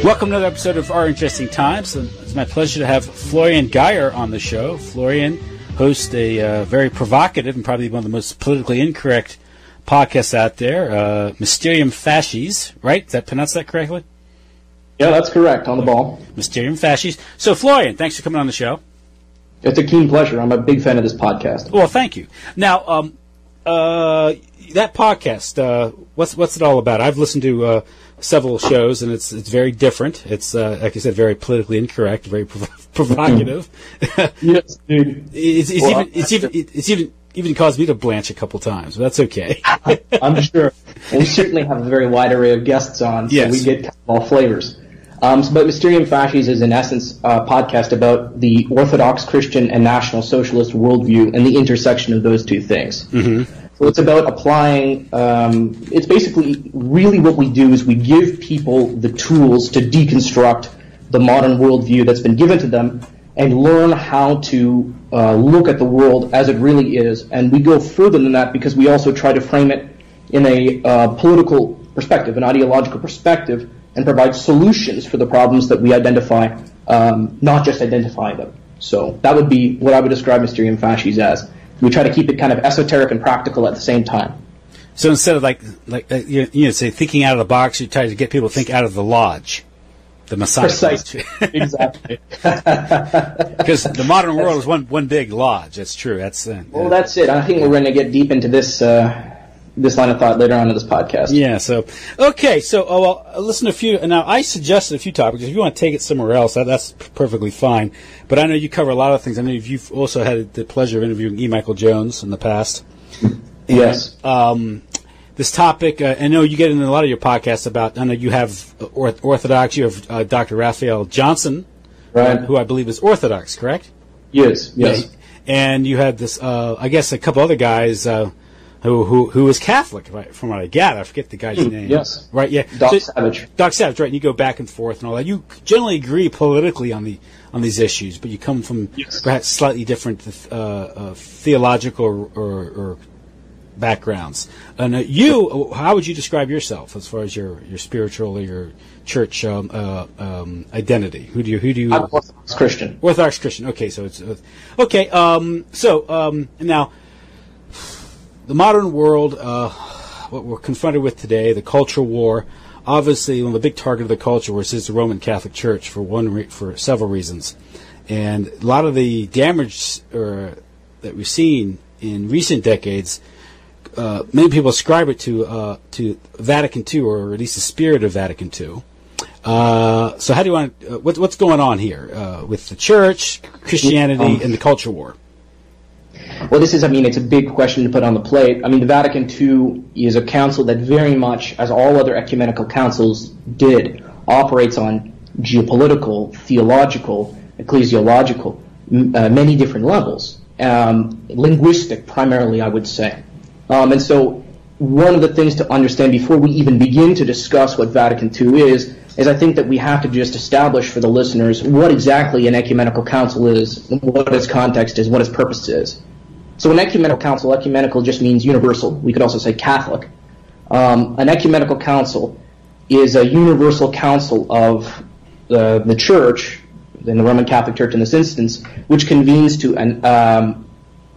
Welcome to another episode of Our Interesting Times. It's my pleasure to have Florian Geyer on the show. Florian hosts a very provocative and probably one of the most politically incorrect podcasts out there, Mysterium Fasces, right? Did I pronounce that correctly? Yeah, that's correct. On the ball. Mysterium Fasces. So, Florian, thanks for coming on the show. It's a keen pleasure. I'm a big fan of this podcast. Well, thank you. Now, that podcast, what's it all about? I've listened to several shows, and it's very different. It's like I said, very politically incorrect, very provocative. Yes, dude. It's even caused me to blanch a couple times, but that's okay. I'm sure. And we certainly have a very wide array of guests on, so yes. We get kind of all flavors. But Mysterium Fasces is, in essence, a podcast about the Orthodox Christian and National Socialist worldview and the intersection of those two things. Mm-hmm. So it's about applying, it's basically really what we do is we give people the tools to deconstruct the modern worldview that's been given to them and learn how to look at the world as it really is. And we go further than that because we also try to frame it in a political perspective, an ideological perspective, and provide solutions for the problems that we identify, not just identify them. So that would be what I would describe Mysterium Fasces as. We try to keep it kind of esoteric and practical at the same time. So instead of like say thinking out of the box, you try to get people to think out of the lodge, the Messiah. Precisely, exactly. Because the modern world is one big lodge. That's true. That's that's it. I think we're going to get deep into this line of thought later on in this podcast. Yeah. So okay. So listen to a few. Now I suggested a few topics. If you want to take it somewhere else, that's perfectly fine. But I know you cover a lot of things. I know you've also had the pleasure of interviewing E. Michael Jones in the past. Yes. And, this topic, I know you get into a lot of your podcasts about. I know you have Orthodox. You have Dr. Raphael Johnson, right? Who I believe is Orthodox, correct? Yes. Yeah. And you had this. I guess a couple other guys. Who is Catholic, right? From what I gather, I forget the guy's name. Yes. Right. Yeah. Doc Savage. Doc Savage. Right. And you go back and forth and all that. You generally agree politically on these issues, but you come from perhaps slightly different theological or backgrounds. And how would you describe yourself as far as your spiritual or your church identity? Who do you? I'm Orthodox Christian. Orthodox Christian. Okay. So it's okay. Now. The modern world, what we're confronted with today, the culture war, obviously one of the big target of the culture wars is the Roman Catholic Church for several reasons. And a lot of the damage that we've seen in recent decades, many people ascribe it to Vatican II, or at least the spirit of Vatican II. So how do you want what's going on here with the Church, Christianity, and the culture war? Well, it's a big question to put on the plate. The Vatican II is a council that very much, as all other ecumenical councils did, operates on geopolitical, theological, ecclesiological, many different levels. Linguistic, primarily, I would say. And so one of the things to understand before we even begin to discuss what Vatican II is I think that we have to just establish for the listeners what exactly an ecumenical council is, what its context is, what its purpose is. So an ecumenical council, ecumenical just means universal. We could also say Catholic. An ecumenical council is a universal council of the Church, in the Roman Catholic Church in this instance, which convenes to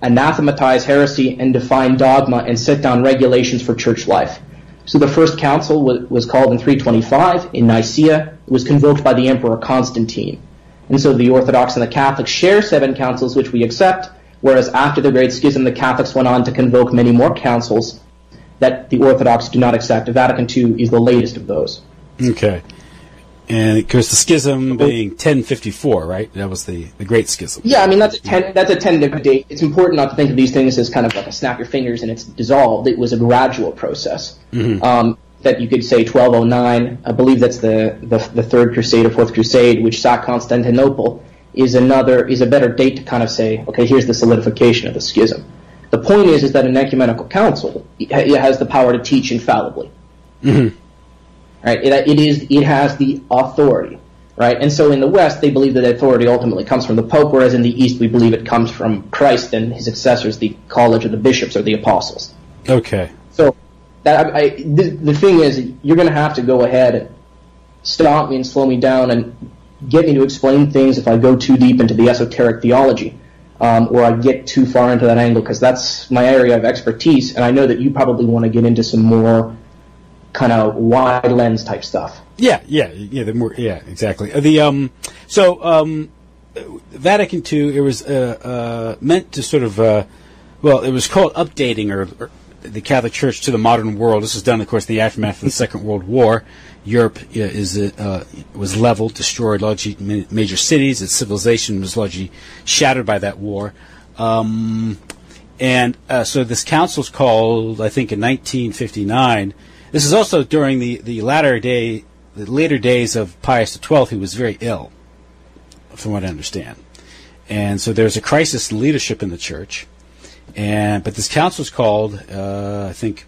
anathematize heresy and define dogma and set down regulations for church life. So the first council was called in 325 in Nicaea. It was convoked by the Emperor Constantine. And so the Orthodox and the Catholics share 7 councils, which we accept, whereas after the Great Schism, the Catholics went on to convoke many more councils that the Orthodox do not accept. Vatican II is the latest of those. Okay. And because the schism being 1054, right? That was the Great Schism. Yeah, that's a tentative date. It's important not to think of these things as kind of like a snap your fingers and it's dissolved. It was a gradual process. Mm-hmm. That you could say 1209. I believe that's the Third Crusade or Fourth Crusade, which sacked Constantinople, is a better date to kind of say, okay, here's the solidification of the schism. The point is that an ecumenical council, it has the power to teach infallibly. Mm-hmm. Right? It has the authority, right? And so in the West, they believe that the authority ultimately comes from the Pope, whereas in the East, we believe it comes from Christ and his successors, the College of the Bishops or the Apostles. Okay. So the thing is, you're going to have to go ahead stop me and slow me down and get me to explain things if I go too deep into the esoteric theology, or I get too far into that angle, because that's my area of expertise, and I know that you probably want to get into some more kind of wide lens type stuff. Yeah, exactly. Vatican II, it was meant to sort of, it was called updating or the Catholic Church to the modern world. This was done, of course, in the aftermath of the Second World War. Europe was leveled, destroyed, largely major cities. Its civilization was largely shattered by that war. So this council was called, I think, in 1959. This is also during the later days of Pius XII, who was very ill, from what I understand. And so there's a crisis in leadership in the church. But this council was called, I think,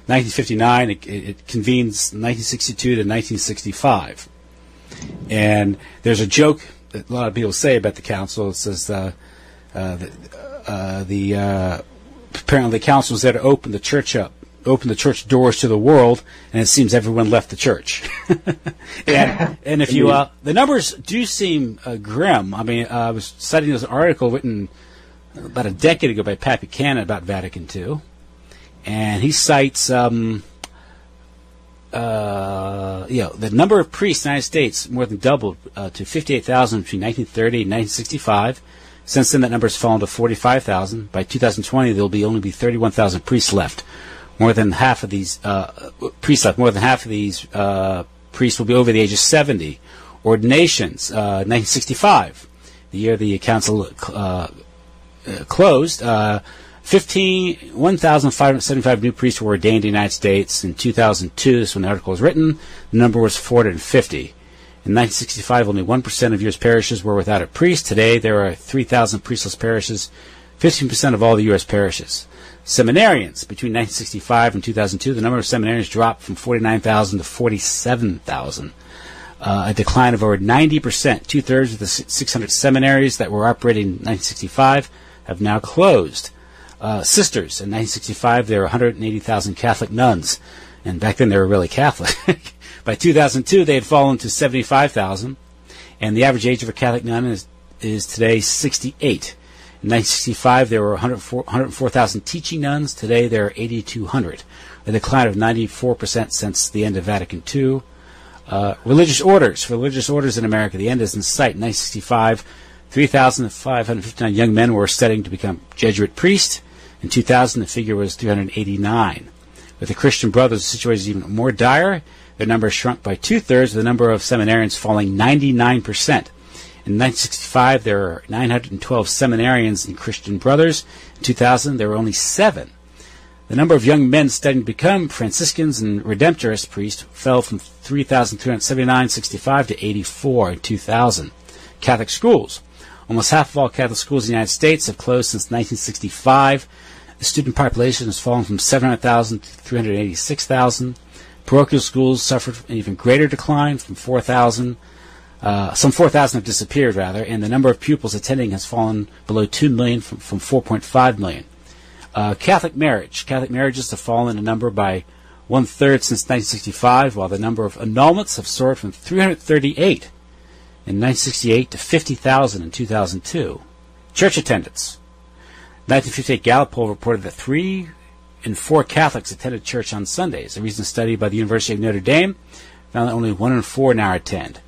1959. It convenes 1962 to 1965. And there's a joke that a lot of people say about the council. It says apparently the council was there to open the church doors to the world, and it seems everyone left the church. and if you the numbers do seem grim. I mean, I was citing this article written about a decade ago by Pat Buchanan about Vatican II, and he cites the number of priests in the United States more than doubled to 58,000 between 1930 and 1965. Since then, that number has fallen to 45,000. By 2020, there will only be 31,000 priests left. More than half of these priests will be over the age of 70. Ordinations, 1965, the year the council closed, 1,575 new priests were ordained in the United States. In 2002, this is when the article was written, the number was 450. In 1965, only 1% of U.S. parishes were without a priest. Today, there are 3,000 priestless parishes, 15% of all the U.S. parishes. Seminarians, between 1965 and 2002, the number of seminarians dropped from 49,000 to 47,000, a decline of over 90%. Two-thirds of the 600 seminaries that were operating in 1965 have now closed. Sisters, in 1965, there were 180,000 Catholic nuns, and back then they were really Catholic. By 2002, they had fallen to 75,000, and the average age of a Catholic nun is today 68. In 1965, there were 104,000 teaching nuns. Today, there are 8,200, a decline of 94% since the end of Vatican II. Religious orders. For religious orders in America, the end is in sight. In 1965, 3,559 young men were studying to become Jesuit priests. In 2000, the figure was 389. With the Christian Brothers, the situation is even more dire. Their number shrunk by two-thirds, with the number of seminarians falling 99%. In 1965, there were 912 seminarians in Christian Brothers. In 2000, there were only 7. The number of young men studying to become Franciscans and Redemptorist priests fell from 3,379 in 65 to 84 in 2000. Catholic schools. Almost half of all Catholic schools in the United States have closed since 1965. The student population has fallen from 700,000 to 386,000. Parochial schools suffered an even greater decline from 4,000. Some 4,000 have disappeared, rather, and the number of pupils attending has fallen below 2 million from 4.5 million. Catholic marriage. Catholic marriages have fallen in number by one-third since 1965, while the number of annulments have soared from 338 in 1968 to 50,000 in 2002. Church attendance. 1958 Gallup poll reported that 3 in 4 Catholics attended church on Sundays. A recent study by the University of Notre Dame found that only 1 in 4 now attend.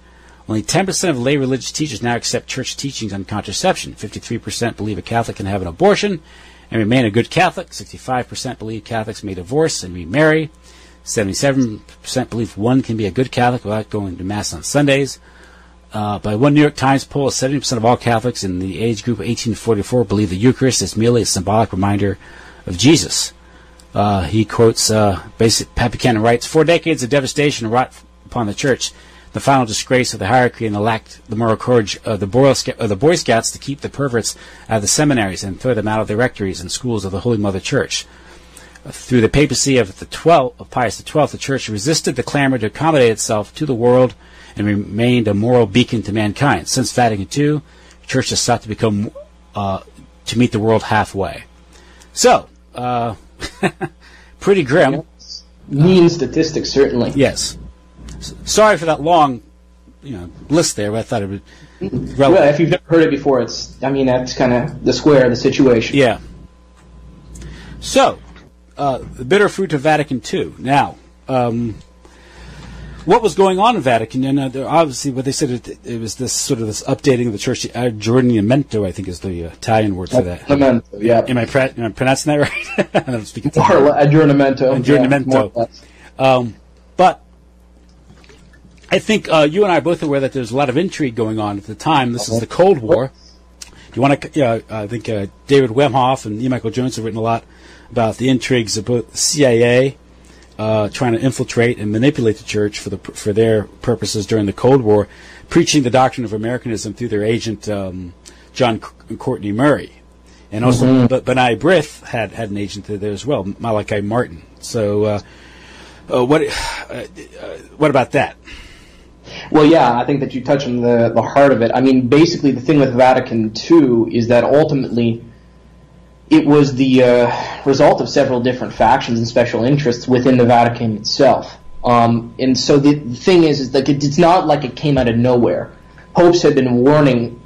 Only 10% of lay religious teachers now accept church teachings on contraception. 53% believe a Catholic can have an abortion and remain a good Catholic. 65% believe Catholics may divorce and remarry. 77% believe one can be a good Catholic without going to Mass on Sundays. By one New York Times poll, 70% of all Catholics in the age group of 18 to 44 believe the Eucharist is merely a symbolic reminder of Jesus. He quotes, Pat Buchanan writes, 4 decades of devastation wrought upon the Church, the final disgrace of the hierarchy and the moral courage of the Boy Scouts to keep the perverts out of the seminaries and throw them out of the rectories and schools of the Holy Mother Church. Through the papacy of Pius XII, the Church resisted the clamor to accommodate itself to the world and remained a moral beacon to mankind. Since Vatican II, the Church has sought to become to meet the world halfway. So, pretty grim. Mean statistics, certainly. Yes. sorry for that long, list there, but I thought it would be relevant. Well, if you've never heard it before, that's kind of the square of the situation. Yeah. So, the bitter fruit of Vatican II. Now, what was going on in Vatican? And obviously, what they said, it was this updating of the church, the aggiornamento, I think is the Italian word for that. Aggiornamento, yeah. Am I pronouncing that right? I don't speak Italian. Aggiornamento. Aggiornamento. Yeah, but I think you and I are both aware that there's a lot of intrigue going on at the time. This is the Cold War. You want to? I think David Wemhoff and E. Michael Jones have written a lot about the intrigues of both the CIA trying to infiltrate and manipulate the church for their purposes during the Cold War, preaching the doctrine of Americanism through their agent John Courtney Murray, and also Benai Brith had an agent there as well, Malachi Martin. So, what about that? Well, yeah, I think that you touch on the heart of it. I mean, basically, the thing with Vatican II is that ultimately it was the result of several different factions and special interests within the Vatican itself. And so the thing is that it's not like it came out of nowhere. Popes had been warning,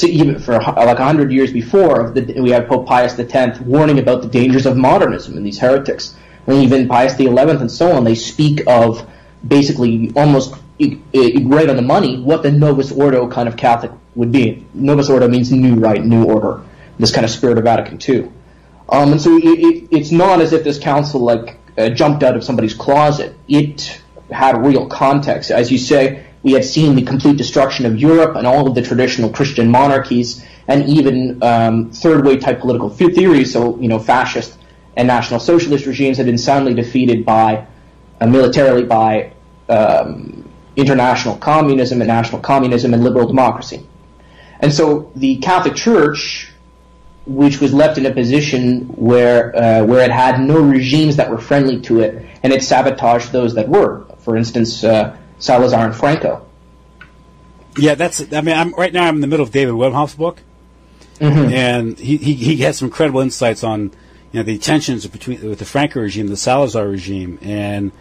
even for like 100 years before, we had Pope Pius X warning about the dangers of modernism and these heretics. And even Pius XI and so on, they speak of basically almost right on the money what the Novus Ordo kind of Catholic would be. Novus Ordo means new, right? New order. This kind of spirit of Vatican II. And so it's not as if this council jumped out of somebody's closet. It had real context. As you say, we had seen the complete destruction of Europe and all of the traditional Christian monarchies and even third-way type political theories, so fascist and National Socialist regimes had been soundly defeated militarily by international communism and national communism and liberal democracy. And so the Catholic Church, which was left in a position where it had no regimes that were friendly to it, and it sabotaged those that were. For instance, Salazar and Franco. Yeah, I'm right now. I'm in the middle of David Wemhoff's book, and he has some incredible insights on the tensions with the Franco regime, the Salazar regime, and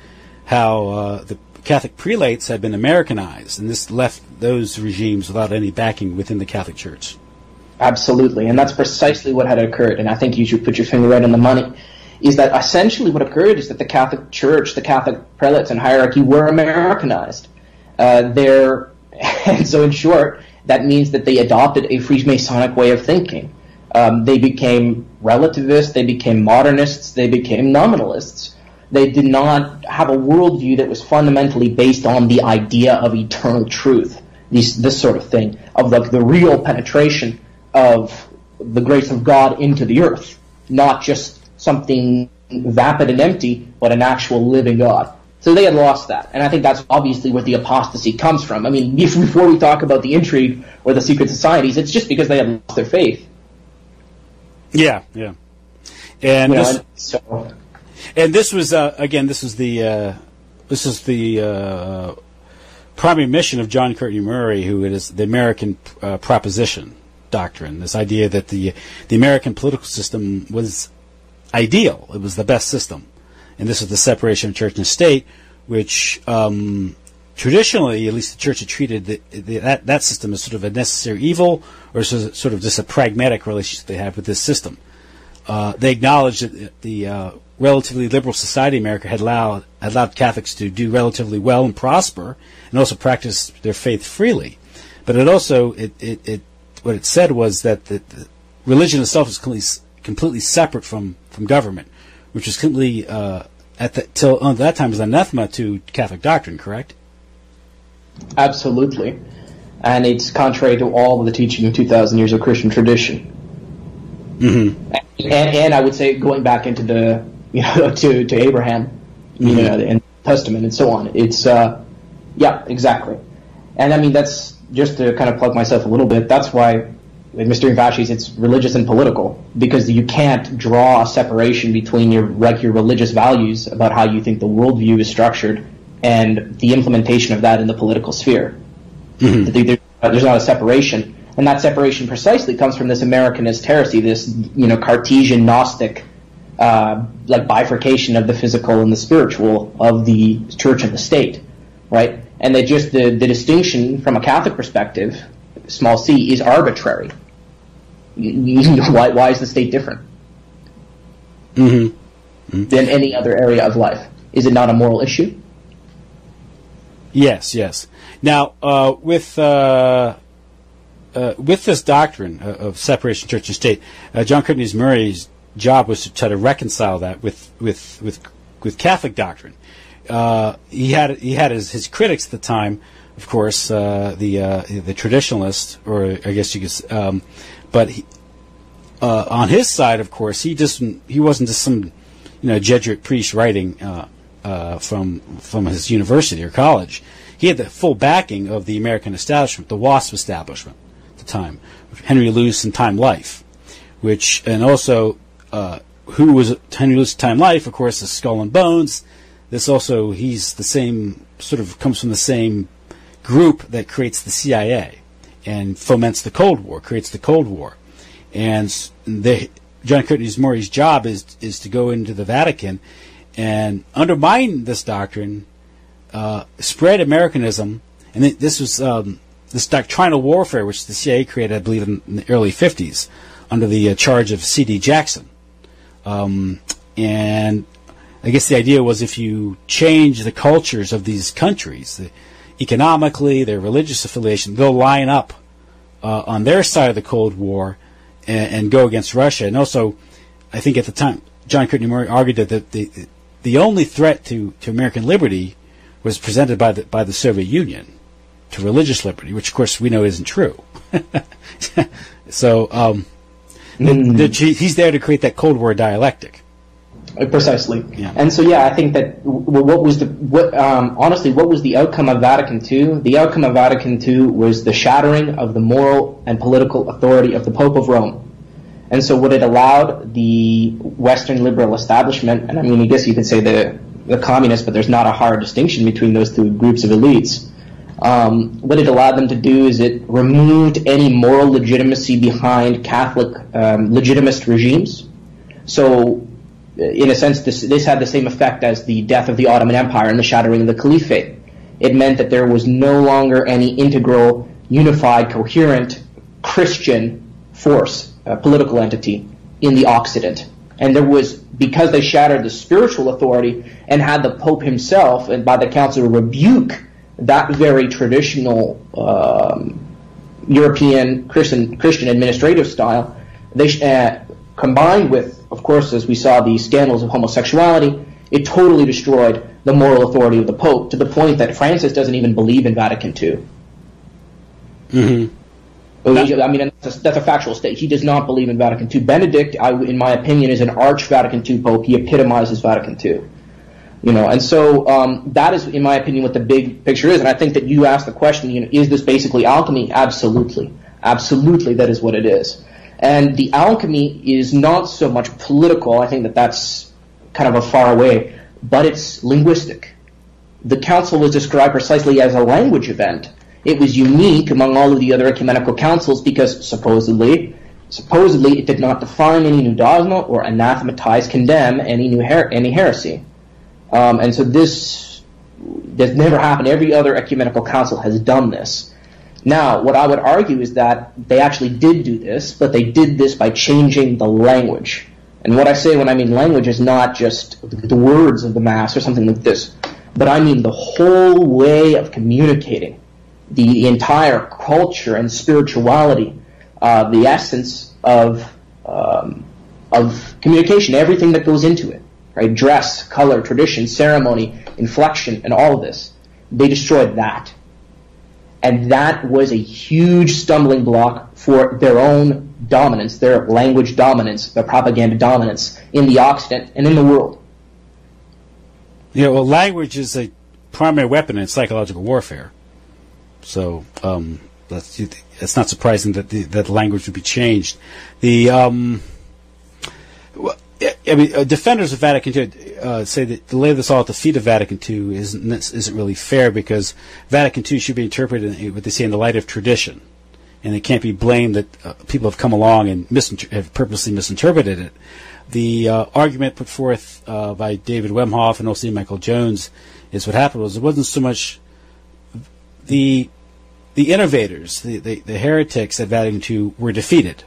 how the Catholic prelates had been Americanized, and this left those regimes without any backing within the Catholic Church. Absolutely, and that's precisely what had occurred, and I think you should put your finger right on the money, is that essentially what occurred is that the Catholic Church, the Catholic prelates and hierarchy were Americanized. And so in short, that means that they adopted a Freemasonic way of thinking. They became relativists, they became modernists, they became nominalists. They did not have a worldview that was fundamentally based on the idea of eternal truth, this sort of thing, of the real penetration of the grace of God into the earth, not just something vapid and empty, but an actual living God. So they had lost that, and I think that's obviously where the apostasy comes from. I mean, before we talk about the intrigue or the secret societies, it's just because they had lost their faith. Yeah. And this was again, this is the primary mission of John Courtney Murray, who is the American proposition doctrine. This idea that the American political system was ideal; it was the best system, and this is the separation of church and state, which traditionally, at least the church had treated that system as sort of a necessary evil, or sort of just a pragmatic relationship they have with this system. They acknowledged that the relatively liberal society in America had allowed Catholics to do relatively well and prosper, and also practice their faith freely. But it also what it said was that the religion itself is completely separate from government, which was completely at that time was anathema to Catholic doctrine. Correct? Absolutely, and it's contrary to all of the teaching of 2,000 years of Christian tradition. Mm-hmm. And I would say going back into the to Abraham, in the Testament and so on. It's yeah, exactly. And I mean, that's just to kind of plug myself a little bit. That's why with Mysterium Fasces it's religious and political, because you can't draw a separation between your religious values about how you think the worldview is structured and the implementation of that in the political sphere. Mm-hmm. There's not a separation. And that separation precisely comes from this Americanist heresy, this Cartesian Gnostic bifurcation of the physical and the spiritual, of the church and the state, right? And they just the distinction from a Catholic perspective, small c, is arbitrary. Why is the state different than any other area of life? Is it not a moral issue? Yes, yes. Now, with this doctrine of separation of church and state, John Curtin Murray's job was to try to reconcile that with Catholic doctrine. He had his critics at the time, of course, the traditionalists, or I guess you could, but on his side, of course, he wasn't just some Jesuit priest writing from his university or college. He had the full backing of the American establishment, the WASP establishment at the time, Henry Luce and Time Life, and also who was Henry Luce and Time Life, of course, is Skull and Bones. He's the same, sort of comes from the same group that creates the CIA and foments the Cold War, creates the Cold War. And John Curtin Murray's job is to go into the Vatican and undermine this doctrine, spread Americanism, and this was this doctrinal warfare which the CIA created, I believe, in the early 50s under the charge of C.D. Jackson. And I guess the idea was if you change the cultures of these countries, economically, their religious affiliation, they'll line up on their side of the Cold War and go against Russia. And also, I think at the time, John Curtin Murray argued that the only threat to American liberty was presented by the Soviet Union, to religious liberty, which of course we know isn't true. So he's there to create that Cold War dialectic. Precisely. Yeah. And so, I think that honestly, what was the outcome of Vatican II? The outcome of Vatican II was the shattering of the moral and political authority of the Pope of Rome. And so what it allowed the Western liberal establishment, and I mean, I guess you could say the communists, but there's not a hard distinction between those two groups of elites. What it allowed them to do is it removed any moral legitimacy behind Catholic legitimist regimes. So, in a sense, this had the same effect as the death of the Ottoman Empire and the shattering of the Caliphate. It meant that there was no longer any integral, unified, coherent Christian force, political entity in the Occident. And there was, because they shattered the spiritual authority and had the Pope himself, and by the Council, rebuke that very traditional European Christian administrative style, they combined with, of course, as we saw, the scandals of homosexuality, it totally destroyed the moral authority of the Pope to the point that Francis doesn't even believe in Vatican II. Mm-hmm. I mean, that's a factual state. He does not believe in Vatican II. Benedict, in my opinion, is an arch Vatican II Pope. He epitomizes Vatican II. And so that is, in my opinion, what the big picture is. And I think that you asked the question, is this basically alchemy? Absolutely. Absolutely, that is what it is. And the alchemy is not so much political. I think that that's kind of a far away, but it's linguistic. The council was described precisely as a language event. It was unique among all of the other ecumenical councils because supposedly it did not define any new dogma or anathematize, condemn any heresy. And so this never happened. Every other ecumenical council has done this. Now, what I would argue is that they actually did do this, but they did this by changing the language. And what I say when I mean language is not just the words of the Mass or something like this, but I mean the whole way of communicating, the entire culture and spirituality, the essence of communication, everything that goes into it, right? Dress, color, tradition, ceremony, inflection, and all of this. They destroyed that. And that was a huge stumbling block for their own dominance, their language dominance, their propaganda dominance in the Occident and in the world. Yeah, well, language is a primary weapon in psychological warfare. So it's not surprising that the language would be changed. Defenders of Vatican II say that to lay this all at the feet of Vatican II isn't really fair because Vatican II should be interpreted in what they say in the light of tradition, and it can't be blamed that people have come along and have purposely misinterpreted it. The argument put forth by David Wemhoff and also Michael Jones is what happened was it wasn't so much the innovators, the heretics at Vatican II were defeated.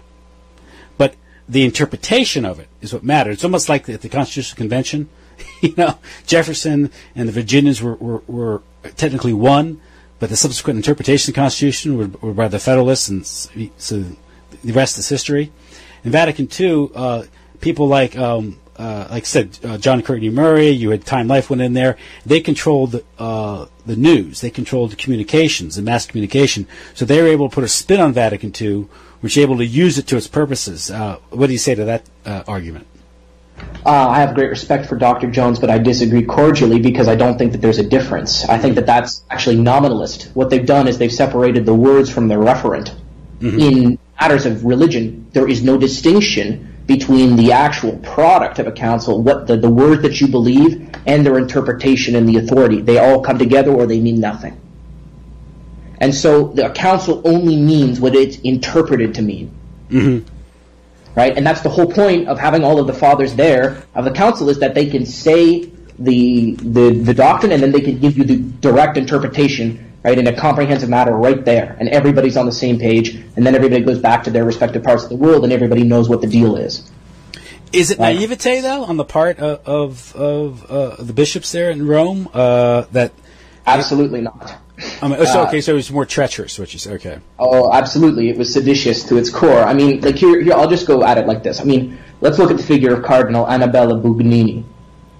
But the interpretation of it is what mattered. It's almost like the Constitutional Convention. Jefferson and the Virginians were technically one, but the subsequent interpretation of the Constitution were by the Federalists, and so the rest is history. In Vatican II, people like I said, John Courtney Murray, you had Time Life went in there. They controlled the news. They controlled the communications and mass communication. So they were able to put a spin on Vatican II, which was able to use it to its purposes. What do you say to that argument? I have great respect for Dr. Jones, but I disagree cordially because I don't think that there's a difference. I think that that's actually nominalist. What they've done is they've separated the words from the referent. Mm-hmm. In matters of religion, there is no distinction between the actual product of a council, what the word that you believe, and their interpretation and the authority. They all come together or they mean nothing. And so the council only means what it's interpreted to mean. Mm-hmm. Right? And that's the whole point of having all of the fathers there of the council, is that they can say the doctrine and then they can give you the direct interpretation, right, in a comprehensive matter right there. And everybody's on the same page, and then everybody goes back to their respective parts of the world and everybody knows what the deal is. Is it naivete, though, on the part of the bishops there in Rome? Absolutely not. So it's more treacherous, what you say. Okay. Oh, absolutely. It was seditious to its core. I mean, like here, I'll just go at it like this. I mean, let's look at the figure of Cardinal Annibale Bugnini.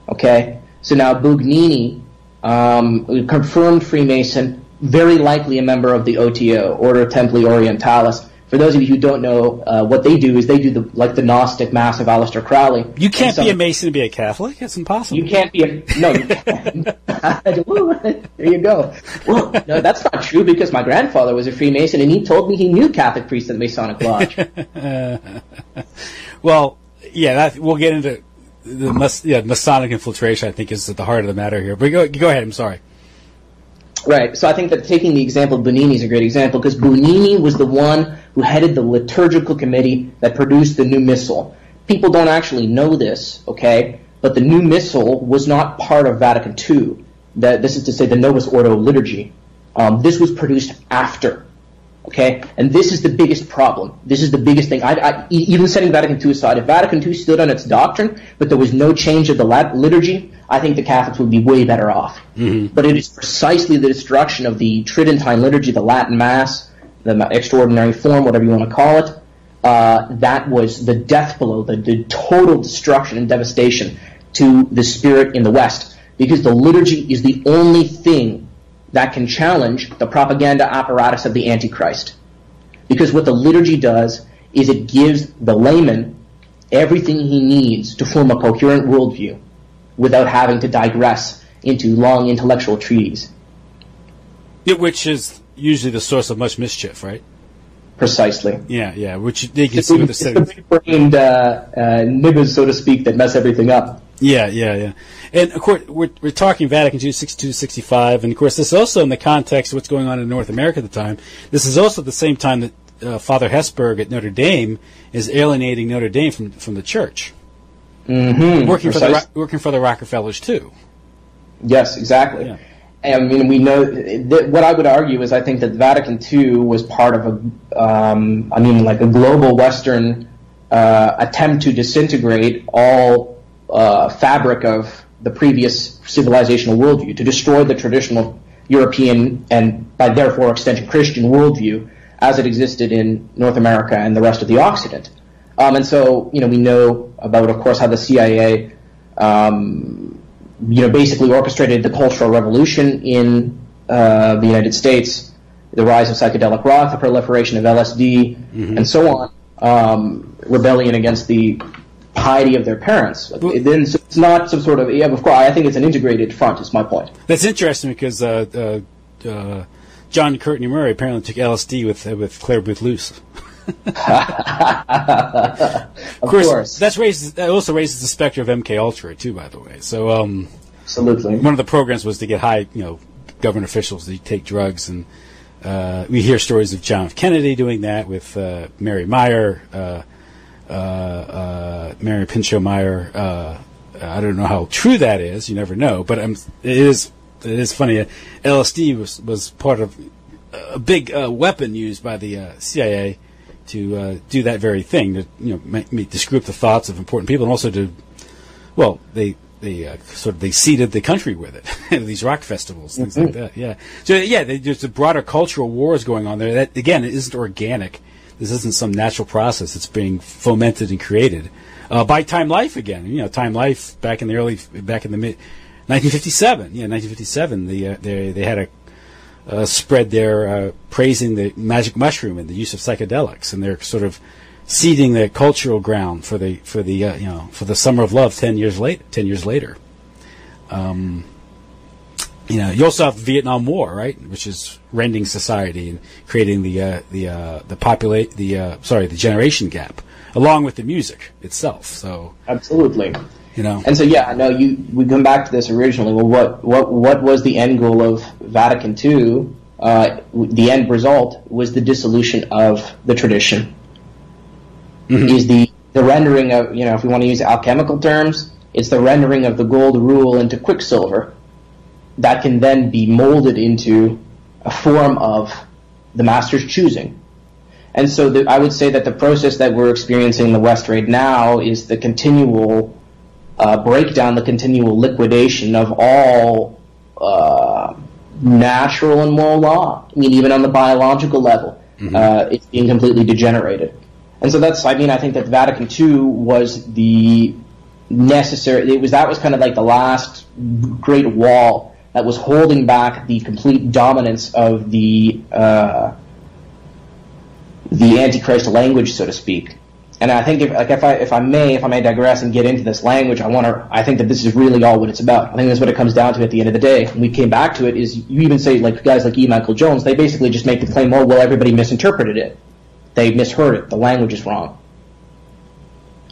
Okay? So now Bugnini, confirmed Freemason, very likely a member of the OTO, Order Templi Orientalis. For those of you who don't know, what they do is they do the Gnostic Mass of Aleister Crowley. You can't be a Mason and be a Catholic? That's impossible. You can't be no, you can't. There you go. Well, no, that's not true, because my grandfather was a Freemason and he told me he knew Catholic priests in the Masonic Lodge. Well, yeah, we'll get into the Masonic infiltration, I think, is at the heart of the matter here. But go ahead, I'm sorry. Right, so I think that taking the example of Bugnini is a great example, because Bugnini was the one who headed the liturgical committee that produced the new missal. People don't actually know this, okay, but the new missal was not part of Vatican II. This is to say the Novus Ordo liturgy. This was produced after, okay, and this is the biggest problem. This is the biggest thing. Even setting Vatican II aside, if Vatican II stood on its doctrine, but there was no change of the liturgy, I think the Catholics would be way better off. Mm-hmm. But it is precisely the destruction of the Tridentine liturgy, the Latin Mass, the extraordinary form, whatever you want to call it, that was the death blow, the total destruction and devastation to the spirit in the West. Because the liturgy is the only thing that can challenge the propaganda apparatus of the Antichrist. Because what the liturgy does is it gives the layman everything he needs to form a coherent worldview without having to digress into long intellectual treatises. Which is usually the source of much mischief, right? Precisely. Yeah, which they can see with the settings. It's the big-brained niggers, so to speak, that mess everything up. Yeah. And, of course, we're talking Vatican II, 62, 65, and, of course, this is also in the context of what's going on in North America at the time. This is also at the same time that Father Hesburgh at Notre Dame is alienating Notre Dame from the church. Mm-hmm. Working for the Rockefellers, too. Yes, exactly. Yeah. I mean, we know what I would argue is I think that Vatican II was part of a global Western attempt to disintegrate all fabric of the previous civilizational worldview, to destroy the traditional European and, by therefore extension, Christian worldview as it existed in North America and the rest of the Occident. And so, we know about, of course, how the CIA basically orchestrated the Cultural Revolution in the United States, the rise of psychedelic rock, the proliferation of LSD, mm-hmm. and so on, rebellion against the piety of their parents. Then it's not some sort of, of course, I think it's an integrated front, is my point. That's interesting because John Courtney Murray apparently took LSD with Claire Booth Luce. Of course. That also raises the specter of MK Ultra too, by the way. So, absolutely. One of the programs was to get high, government officials to take drugs, and we hear stories of John F. Kennedy doing that with Mary Meyer, Mary Pinchot Meyer. I don't know how true that is. You never know, but it is it is funny. LSD was part of a big weapon used by the CIA to do that very thing, to to screw up the thoughts of important people, and also to, well, they seeded the country with it. These rock festivals, things like that. Yeah. So there's a broader cultural wars going on there. That again, it isn't organic. This isn't some natural process. It's being fomented and created by Time Life again. Time Life back in the mid 1957. Yeah, 1957. They had a spread there praising the magic mushroom and the use of psychedelics, and they're sort of seeding the cultural ground for the Summer of Love 10 years later. You also have the Vietnam War, right, which is rending society and creating the generation gap, along with the music itself. So absolutely, And so we come back to this originally. Well, what was the end goal of Vatican II? The end result was the dissolution of the tradition. Mm-hmm. Is the rendering of, if we want to use alchemical terms, it's the rendering of the gold rule into quicksilver that can then be molded into a form of the master's choosing. And so I would say that the process that we're experiencing in the West right now is the continual breakdown, the continual liquidation of all natural and moral law. I mean, even on the biological level, it's being completely degenerated. And so I think that Vatican II was the necessary, that was kind of like the last great wall that was holding back the complete dominance of the Antichrist language, so to speak. And I think if I may digress and get into this language, I think that this is really all what it's about. I think that's what it comes down to at the end of the day. When we came back to it, is you even say, like, guys like E. Michael Jones, they basically just make the claim, oh, well, everybody misinterpreted it. They misheard it. The language is wrong.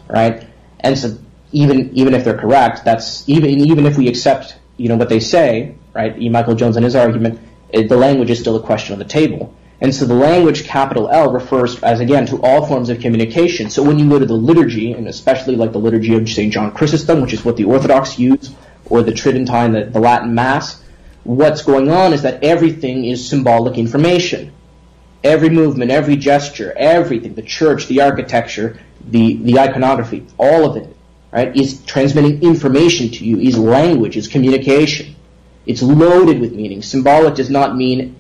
Right? And so even if they're correct, that's even if we accept, what they say, right? E. Michael Jones and his argument, the language is still a question on the table. And so the language, capital L, refers, as again, to all forms of communication. So when you go to the liturgy, and especially like the liturgy of St. John Chrysostom, which is what the Orthodox use, or the Tridentine, the Latin Mass, what's going on is that everything is symbolic information. Every movement, every gesture, everything, the church, the architecture, the iconography, all of it, right, is transmitting information to you, is language, is communication. It's loaded with meaning. Symbolic does not mean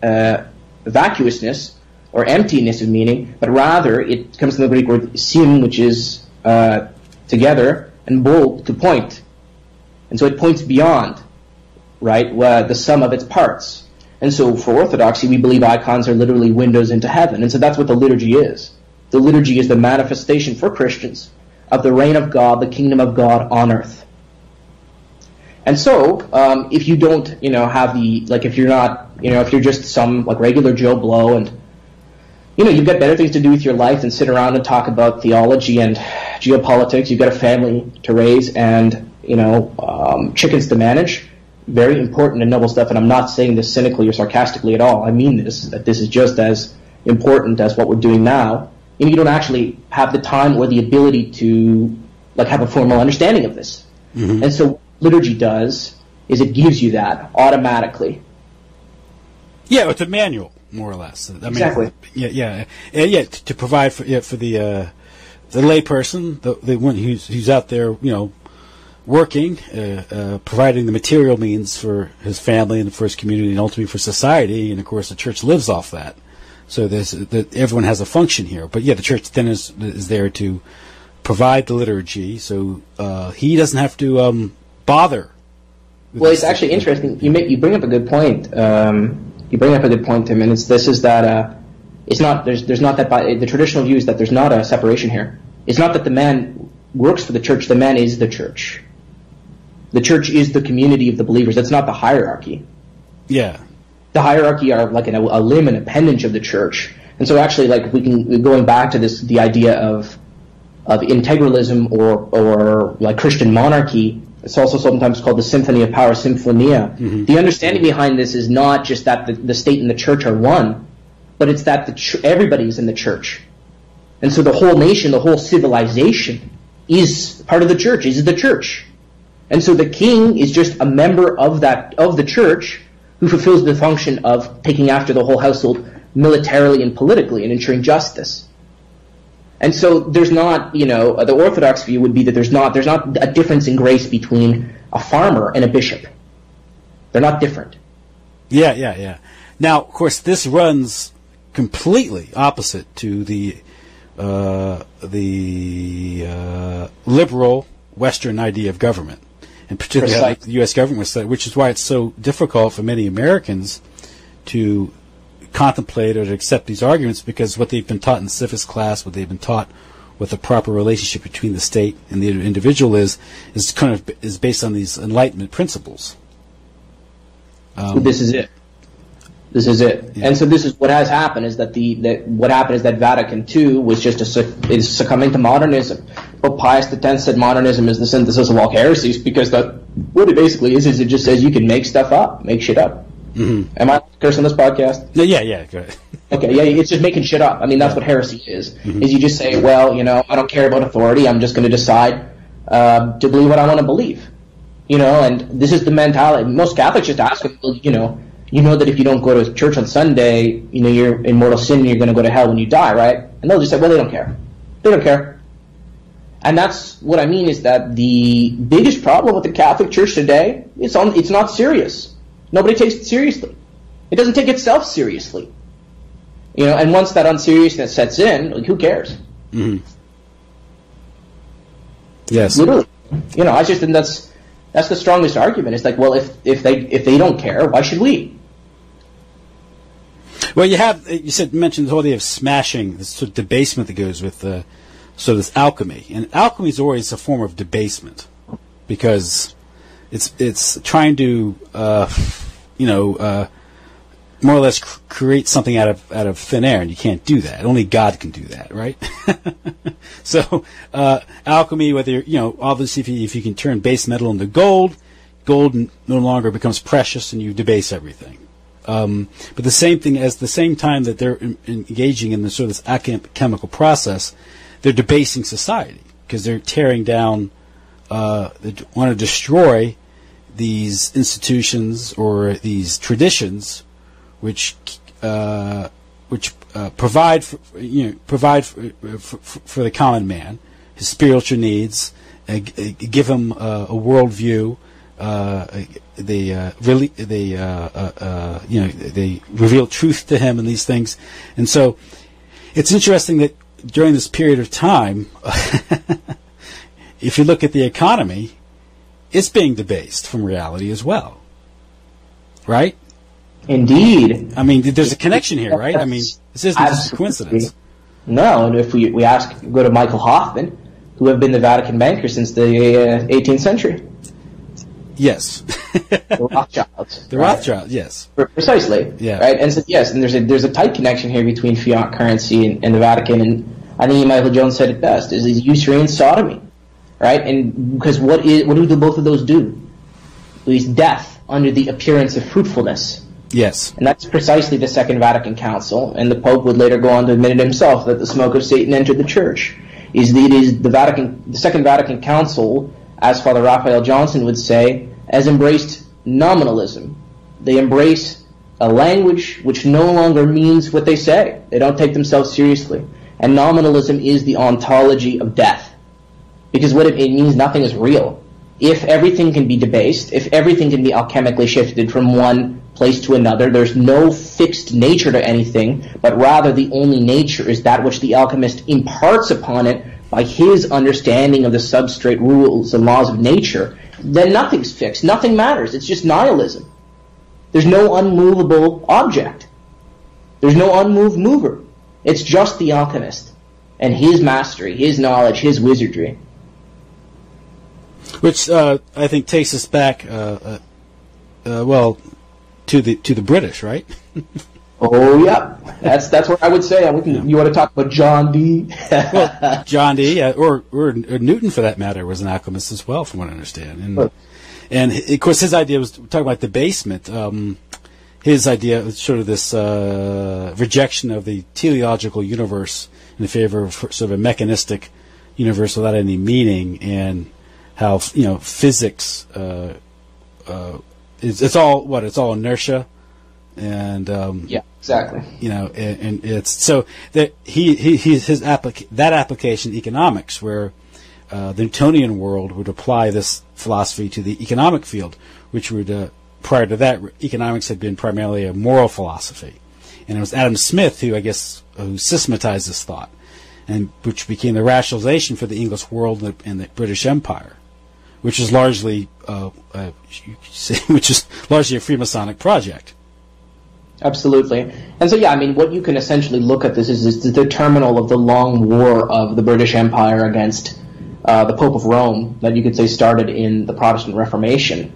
vacuousness or emptiness of meaning, but rather it comes from the Greek word sim, which is together, and bol, to point. And so it points beyond, right, the sum of its parts. And so for Orthodoxy, we believe icons are literally windows into heaven. And so that's what the liturgy is. The liturgy is the manifestation for Christians of the reign of God, the kingdom of God on earth. And so, if you don't, have if you're not, if you're just some, regular Joe Blow and, you've got better things to do with your life than sit around and talk about theology and geopolitics, you've got a family to raise and, chickens to manage, very important and noble stuff, and I'm not saying this cynically or sarcastically at all. I mean that this is just as important as what we're doing now. You don't actually have the time or the ability to have a formal understanding of this. Mm-hmm. And so what liturgy does is it gives you that automatically. Yeah, it's a manual, more or less. Exactly. To provide for the layperson, the one who's out there, working, providing the material means for his family and for his community and ultimately for society, and of course the church lives off that. So everyone has a function here. But the church then is there to provide the liturgy, so he doesn't have to bother. Well, it's actually interesting. You bring up a good point. You bring up a good point, Tim, and there's not that the traditional view is that there's not a separation here. It's not that the man works for the church. The man is the church. The church is the community of the believers. That's not the hierarchy. Yeah. The hierarchy are like a limb and appendage of the church. And so actually, going back to the idea of integralism or Christian monarchy, it's also sometimes called the symphony of power, symphonia. Mm-hmm. The understanding behind this is not just that the state and the church are one, but it's that everybody is in the church. And so the whole nation, the whole civilization is part of the church, is the church. And so the king is just a member of the church who fulfills the function of taking after the whole household militarily and politically and ensuring justice. And so there's not, the Orthodox view would be that there's not a difference in grace between a farmer and a bishop. They're not different. Yeah. Now, of course, this runs completely opposite to the liberal Western idea of government, and particularly how the U.S. government was set, which is why it's so difficult for many Americans to contemplate or to accept these arguments, because what they've been taught in civics class, what they've been taught with the proper relationship between the state and the individual is based on these Enlightenment principles. This is it. Yeah. And so this is what has happened is that Vatican II was just is succumbing to modernism. Pope Pius X said modernism is the synthesis of all heresies, because what it basically is it just says you can make shit up. Mm-hmm. Am I cursing this podcast? Yeah, go ahead. Okay, yeah, it's just making shit up. I mean, that's what heresy is. Mm-hmm. Is you just say, well, I don't care about authority. I'm just going to decide to believe what I want to believe. And this is the mentality. Most Catholics just ask, well, you know that if you don't go to church on Sunday, you're in mortal sin and you're going to go to hell when you die, right? And they'll just say, well, they don't care. They don't care. And that's what I mean is that the biggest problem with the Catholic Church today, it's not serious. Nobody takes it seriously. It doesn't take itself seriously. And once that unseriousness sets in, who cares? Mm-hmm. Yes. Literally. I just think that's the strongest argument. It's like, well, if they don't care, why should we? Well, you mentioned the whole idea of smashing, this sort of debasement that goes with this alchemy, and alchemy is always a form of debasement because it's trying to more or less create something out of thin air, and you can't do that. Only God can do that, right? So alchemy, whether obviously if you can turn base metal into gold no longer becomes precious, and you debase everything. But the same time that they're engaging in this sort of this alchemical process, they're debasing society because they're tearing down. They want to destroy these institutions or these traditions, which provide for the common man his spiritual needs, give him a worldview. They reveal truth to him and these things, and so it's interesting that during this period of time, if you look at the economy, it's being debased from reality as well, right? Indeed. I mean, there's a connection here, right? I mean, this isn't just a coincidence. No, and if we go to Michael Hoffman, who have been the Vatican banker since the 18th century. Yes. The Rothschilds. The Rothschilds, yes. Precisely. Yeah. Right. And so yes, and there's a tight connection here between fiat currency and the Vatican, and I think Michael Jones said it best: is usury and sodomy, right? And because what do both of those do? It is death under the appearance of fruitfulness. Yes. And that's precisely the Second Vatican Council, and the Pope would later go on to admit it himself that the smoke of Satan entered the Church. The Second Vatican Council, as Father Raphael Johnson would say, has embraced nominalism. They embrace a language which no longer means what they say. They don't take themselves seriously. And nominalism is the ontology of death. Because what it means, nothing is real. If everything can be debased, if everything can be alchemically shifted from one place to another, there's no fixed nature to anything, but rather the only nature is that which the alchemist imparts upon it by his understanding of the substrate rules and laws of nature, then nothing's fixed. Nothing matters. It's just nihilism. There's no unmovable object. There's no unmoved mover. It's just the alchemist and his mastery, his knowledge, his wizardry. Which I think takes us back, to the British, right? Oh yeah, that's what I would say. You want to talk about John Dee? Well, John Dee, or Newton for that matter, was an alchemist as well, from what I understand. And of course, his idea was talking about debasement. His idea was sort of this rejection of the teleological universe in favor of sort of a mechanistic universe without any meaning, and how physics it's all inertia, and yeah, exactly. And it's so that his application economics, where the Newtonian world would apply this philosophy to the economic field, which would prior to that economics had been primarily a moral philosophy, and it was Adam Smith who systematized this thought, and which became the rationalization for the English world and the British Empire, which is largely a Freemasonic project. Absolutely. And so, yeah, I mean, what you can essentially look at this is the terminal of the long war of the British Empire against the Pope of Rome that you could say started in the Protestant Reformation.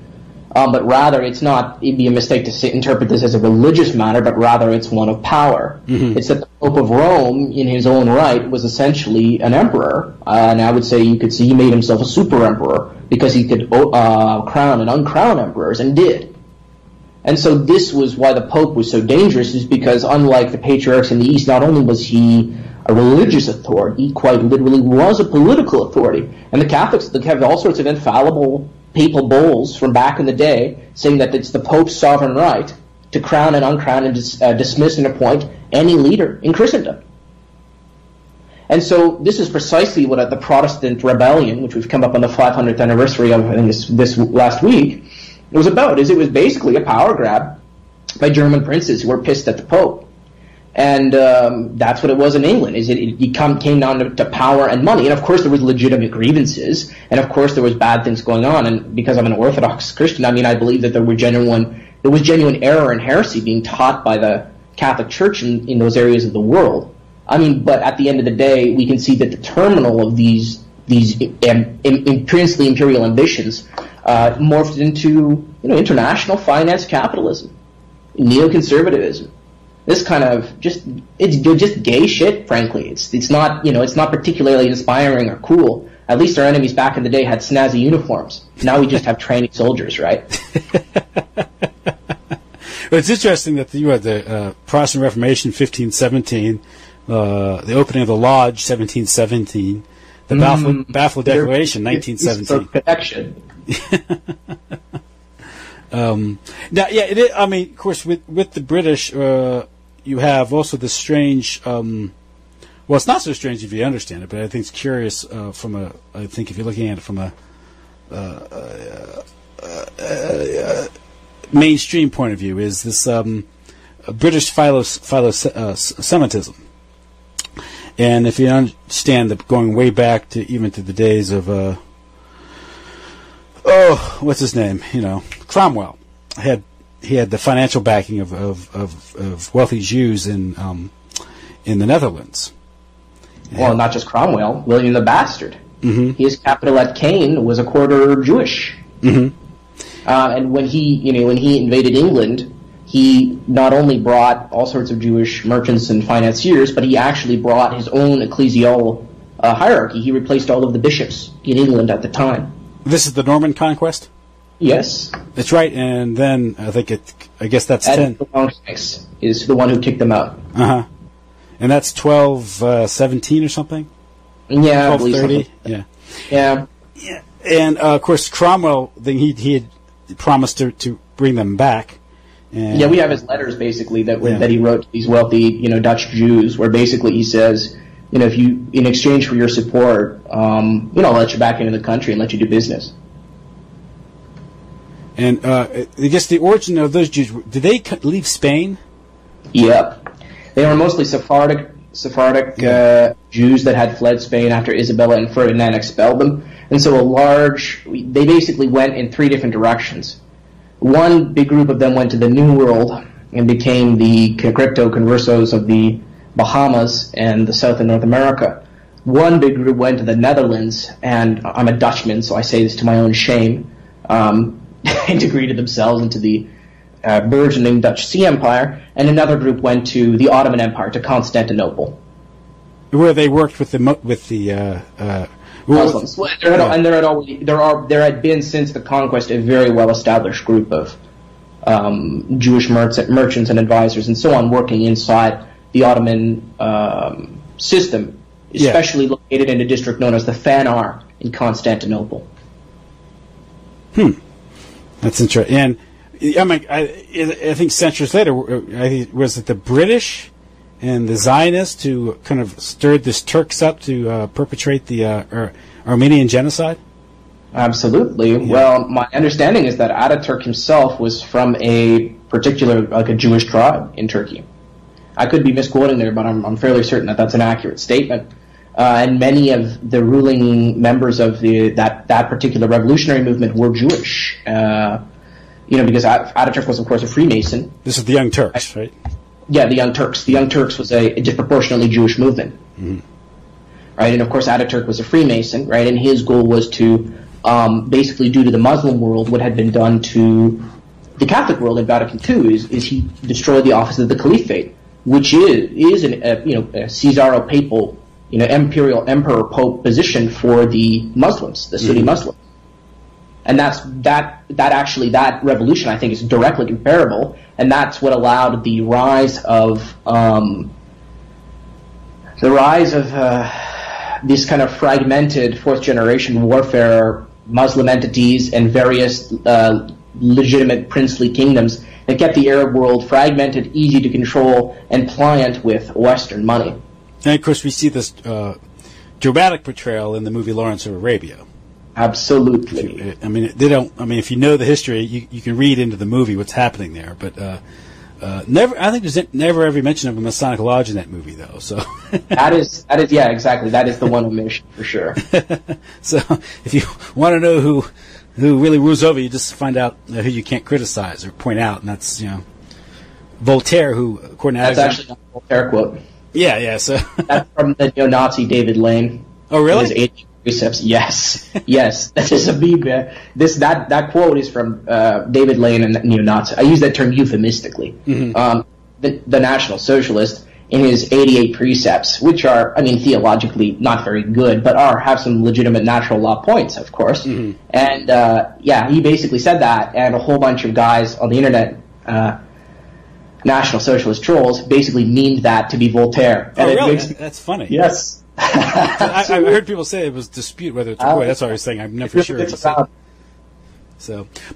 But rather, it'd be a mistake to interpret this as a religious matter, but rather it's one of power. Mm-hmm. It's that the Pope of Rome, in his own right, was essentially an emperor. And I would say you could see he made himself a super emperor because he could crown and uncrown emperors, and did. And so this was why the Pope was so dangerous, is because unlike the patriarchs in the East, not only was he a religious authority, he quite literally was a political authority. And the Catholics have all sorts of infallible papal bulls from back in the day saying that it's the Pope's sovereign right to crown and uncrown and dismiss and appoint any leader in Christendom. And so this is precisely what the Protestant rebellion, which we've come up on the 500th anniversary of, I think this last week, was about. It was basically a power grab by German princes who were pissed at the Pope. And that's what it was in England. It came down to power and money. And of course there was legitimate grievances, and of course there was bad things going on. And because I'm an Orthodox Christian, I mean, I believe that there was genuine error and heresy being taught by the Catholic Church in those areas of the world. I mean, but at the end of the day, we can see that the terminal of these princely imperial ambitions morphed into international finance capitalism, neoconservatism. This kind of it's just gay shit, frankly. It's not particularly inspiring or cool. At least our enemies back in the day had snazzy uniforms. Now we just have training soldiers, right? Well, it's interesting that the Protestant Reformation 1517, the opening of the Lodge 1717, the Balfour Declaration 1917. Protection. Now, yeah, I mean, of course, with the British, you have also this strange. Well, it's not so strange if you understand it, but I think it's curious I think if you're looking at it from a mainstream point of view, is this British philo-Semitism. And if you understand that, going way back to even to the days of what's his name? Cromwell. He had the financial backing of wealthy Jews in the Netherlands. Well, not just Cromwell, William the Bastard. Mm-hmm. His capital at Caen was a quarter Jewish. Mm-hmm. And when he invaded England, he not only brought all sorts of Jewish merchants and financiers, but he actually brought his own ecclesial hierarchy. He replaced all of the bishops in England at the time. This is the Norman conquest? Yes. That's right, and then I guess that's Ed is the one who kicked them out. Uh-huh. And that's 1217 or something? Yeah, I believe 1230? Something. Yeah. Yeah. And, of course, Cromwell, he had promised to bring them back. And yeah, we have his letters, basically, that he wrote to these wealthy, Dutch Jews, where basically he says, if you, in exchange for your support, I'll let you back into the country and let you do business. And I guess the origin of those Jews, did they leave Spain? Yep. They were mostly Sephardic Jews that had fled Spain after Isabella and Ferdinand expelled them. And so they basically went in three different directions. One big group of them went to the New World and became the crypto conversos of the Bahamas and the South and North America. One big group went to the Netherlands, and I'm a Dutchman, so I say this to my own shame, integrated themselves into the burgeoning Dutch Sea Empire, and another group went to the Ottoman Empire, to Constantinople, where they worked with the Muslims. There had been since the conquest a very well-established group of Jewish merchants and advisors and so on working inside the Ottoman system, especially located in a district known as the Fanar in Constantinople. That's interesting. And I think centuries later, was it the British and the Zionists who kind of stirred the Turks up to perpetrate the Armenian genocide? Absolutely. Yeah. Well, my understanding is that Ataturk himself was from a particular, like a Jewish tribe in Turkey. I could be misquoting there, but I'm fairly certain that that's an accurate statement. And many of the ruling members of that particular revolutionary movement were Jewish. Because Ataturk was, of course, a Freemason. This is the Young Turks, right? Yeah, the Young Turks. The Young Turks was a disproportionately Jewish movement. Mm-hmm. Right, and of course Ataturk was a Freemason, right, and his goal was to basically do to the Muslim world what had been done to the Catholic world in Vatican II, is he destroyed the office of the Caliphate, which is a Caesaro-papal, imperial emperor pope position for the Muslims, the Sunni Muslims. And that revolution, I think, is directly comparable, and that's what allowed the rise of this kind of fragmented fourth generation warfare, Muslim entities and various legitimate princely kingdoms that kept the Arab world fragmented, easy to control, and pliant with Western money. And of course, we see this dramatic portrayal in the movie Lawrence of Arabia. Absolutely. If you know the history, you can read into the movie what's happening there. But I think there's never every mention of a Masonic lodge in that movie, though. So that is, yeah, exactly. That is the one omission for sure. So if you want to know who really rules over you, just find out who you can't criticize or point out, and that's Voltaire, who, according to that's actually not a Voltaire quote. Yeah. So that's from the neo-Nazi David Lane. Oh, really? His 8 precepts. Yes. That is a Biblia. That quote is from David Lane and the neo-Nazi. I use that term euphemistically. Mm-hmm. The National Socialist, in his 88 precepts, which are, theologically not very good, but have some legitimate natural law points, of course. Mm-hmm. And he basically said that, and a whole bunch of guys on the internet, National Socialist trolls, basically memed that to be Voltaire. And really? That's funny. Yes. I heard people say it was dispute whether it's a quote. That's what I was saying. I'm never sure. So,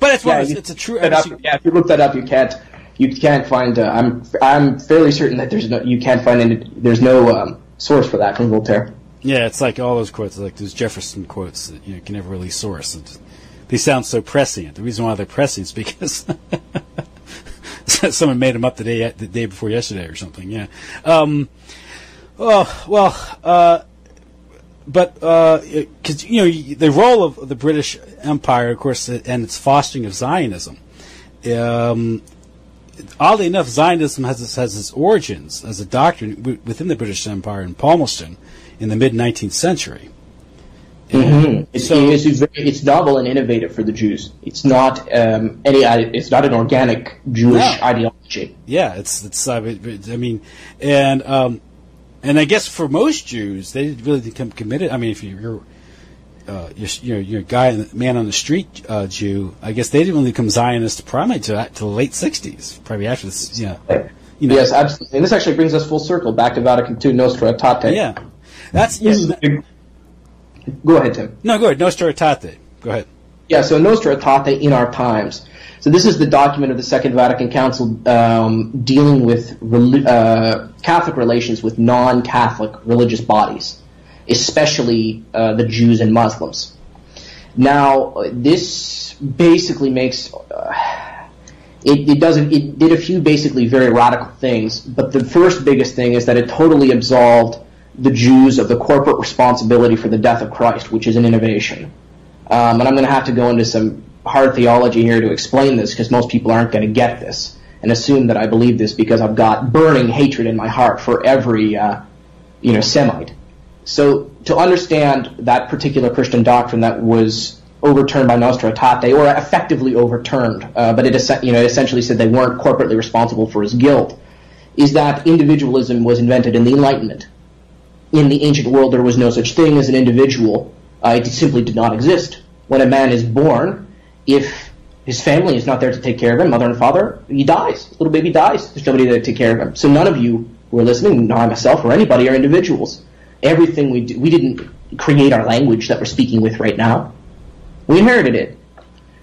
but it's it's a true. If you look that up, you can't find. I'm fairly certain that you can't find any. There's no source for that from Voltaire. Yeah, it's like all those quotes, like those Jefferson quotes that you can never really source. They sound so prescient. The reason why they're prescient is because someone made them up the day before yesterday or something. Yeah. But because the role of the British Empire, of course, and its fostering of Zionism. Oddly enough, Zionism has its origins as a doctrine within the British Empire in Palmerston in the mid-19th century. Mm-hmm. It's novel and innovative for the Jews. It's not it's not an organic Jewish ideology. Yeah, and I guess for most Jews, they didn't really become committed. If you're a man on the street Jew, I guess they didn't really become Zionist probably to the late '60s, probably after this. Yeah, Yes, absolutely. And this actually brings us full circle back to Vatican II, Nostra Aetate. Yeah, Go ahead, Tim. No, go ahead. Nostra Aetate. Go ahead. Yeah, so Nostra Aetate in our times. So this is the document of the Second Vatican Council dealing with Catholic relations with non-Catholic religious bodies, especially the Jews and Muslims. Now, this basically makes it did a few basically very radical things, but the first biggest thing is that it totally absolved the Jews of the corporate responsibility for the death of Christ, which is an innovation. And I'm going to have to go into some hard theology here to explain this, because most people aren't going to get this and assume that I believe this because I've got burning hatred in my heart for every Semite. So to understand that particular Christian doctrine that was overturned by Nostra Aetate, or effectively overturned, but it essentially said they weren't corporately responsible for his guilt, is that individualism was invented in the Enlightenment. In the ancient world, there was no such thing as an individual. It simply did not exist. When a man is born, if his family is not there to take care of him, mother and father, he dies. Little baby dies. There's nobody there to take care of him. So none of you who are listening, nor myself or anybody, are individuals. Everything we didn't create our language that we're speaking with right now. We inherited it.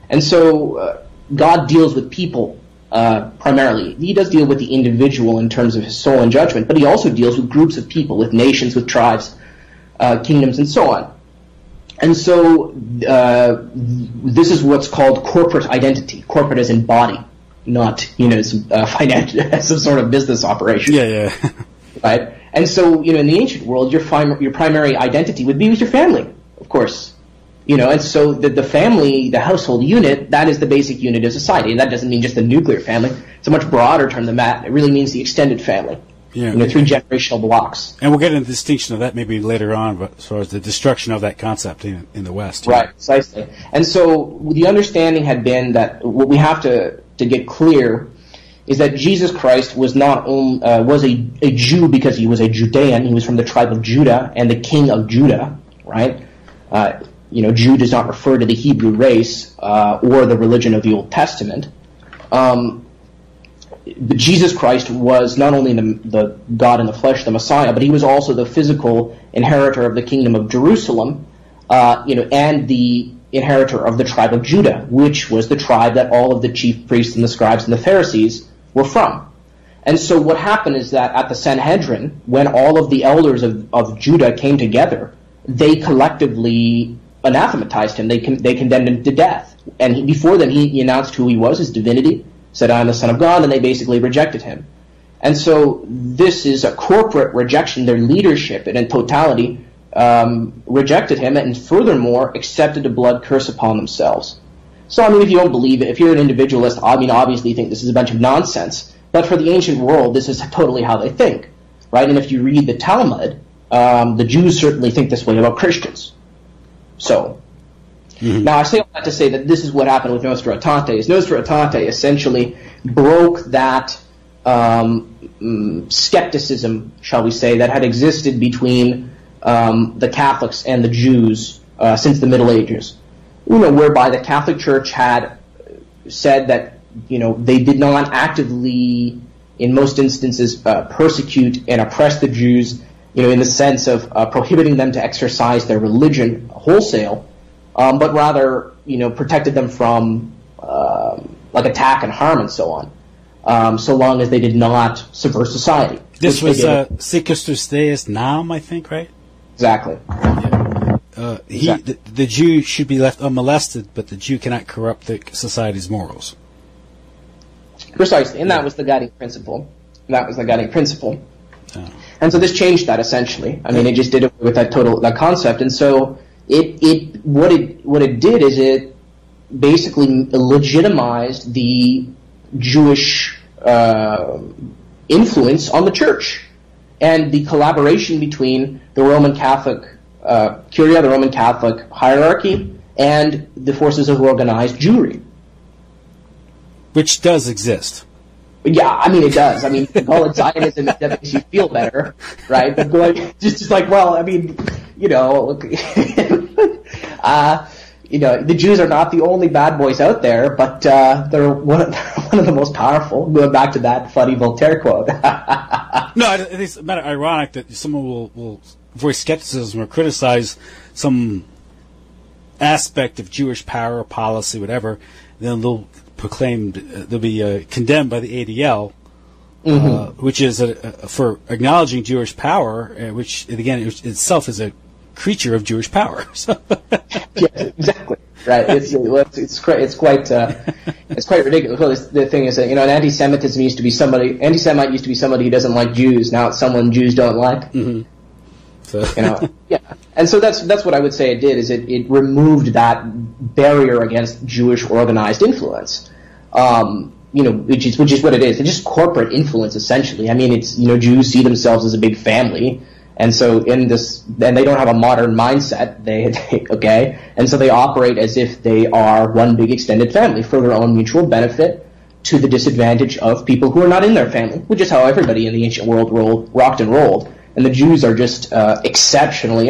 And so God deals with people primarily. He does deal with the individual in terms of his soul and judgment, but he also deals with groups of people, with nations, with tribes, kingdoms, and so on. And so this is what's called corporate identity. Corporate as in body, not some sort of business operation. Yeah. Right. And so in the ancient world, your primary identity would be with your family, of course. And so the family, the household unit, that is the basic unit of society. And that doesn't mean just the nuclear family. It's a much broader term than that. It really means the extended family. Yeah. 3 generational blocks. And we'll get into the distinction of that maybe later on, but as far as the destruction of that concept in the West. Right, precisely. And so the understanding had been that what we have to get clear is that Jesus Christ was not was a Jew because he was a Judean. He was from the tribe of Judah and the king of Judah, right? Jew does not refer to the Hebrew race or the religion of the Old Testament. But Jesus Christ was not only the God in the flesh, the Messiah, but he was also the physical inheritor of the kingdom of Jerusalem, and the inheritor of the tribe of Judah, which was the tribe that all of the chief priests and the scribes and the Pharisees were from. And so what happened is that at the Sanhedrin, when all of the elders of Judah came together, they collectively anathematized him. They condemned him to death. And before then, he announced who he was, his divinity, said, "I am the Son of God," and they basically rejected him. And so this is a corporate rejection. Their leadership in totality rejected him, and furthermore accepted a blood curse upon themselves. So, if you don't believe it, if you're an individualist, obviously you think this is a bunch of nonsense. But for the ancient world, this is totally how they think, right? And if you read the Talmud, the Jews certainly think this way about Christians. So, now I say all that to say that this is what happened with Nostra Aetate. Nostra Aetate essentially broke that skepticism, shall we say, that had existed between the Catholics and the Jews since the Middle Ages. Whereby the Catholic Church had said that they did not actively, in most instances, persecute and oppress the Jews, in the sense of prohibiting them to exercise their religion wholesale, but rather, protected them from attack and harm and so on, so long as they did not subvert society. This was Sic Deus Nam, I think, right? Exactly. Yeah. Exactly. The Jew should be left unmolested, but the Jew cannot corrupt the society's morals. Precisely, and that was the guiding principle. Oh. And so this changed that essentially. It just did it with that concept. And so what it did is it basically legitimized the Jewish influence on the church and the collaboration between the Roman Catholic Curia, the Roman Catholic hierarchy, and the forces of organized Jewry. Which does exist. Yeah, it does. Call it Zionism if that makes you feel better, right? But just like, the Jews are not the only bad boys out there, but they're one of the most powerful. Going back to that funny Voltaire quote. No, I think it's matter ironic that someone will voice skepticism or criticize some aspect of Jewish power, policy, whatever, then they'll they'll be condemned by the ADL, which is for acknowledging Jewish power, which again itself is a creature of Jewish power. Yeah, exactly. Right. It's quite ridiculous. Well, the thing is that an anti-Semite used to be somebody who doesn't like Jews. Now it's someone Jews don't like. Mm-hmm. So. Yeah. And so that's what I would say it did, is it removed that barrier against Jewish organized influence. Which is what it is. It's just corporate influence, essentially. It's, Jews see themselves as a big family, and so and they don't have a modern mindset. Okay, and so they operate as if they are one big extended family for their own mutual benefit, to the disadvantage of people who are not in their family, which is how everybody in the ancient world rocked and rolled. And the Jews are just exceptionally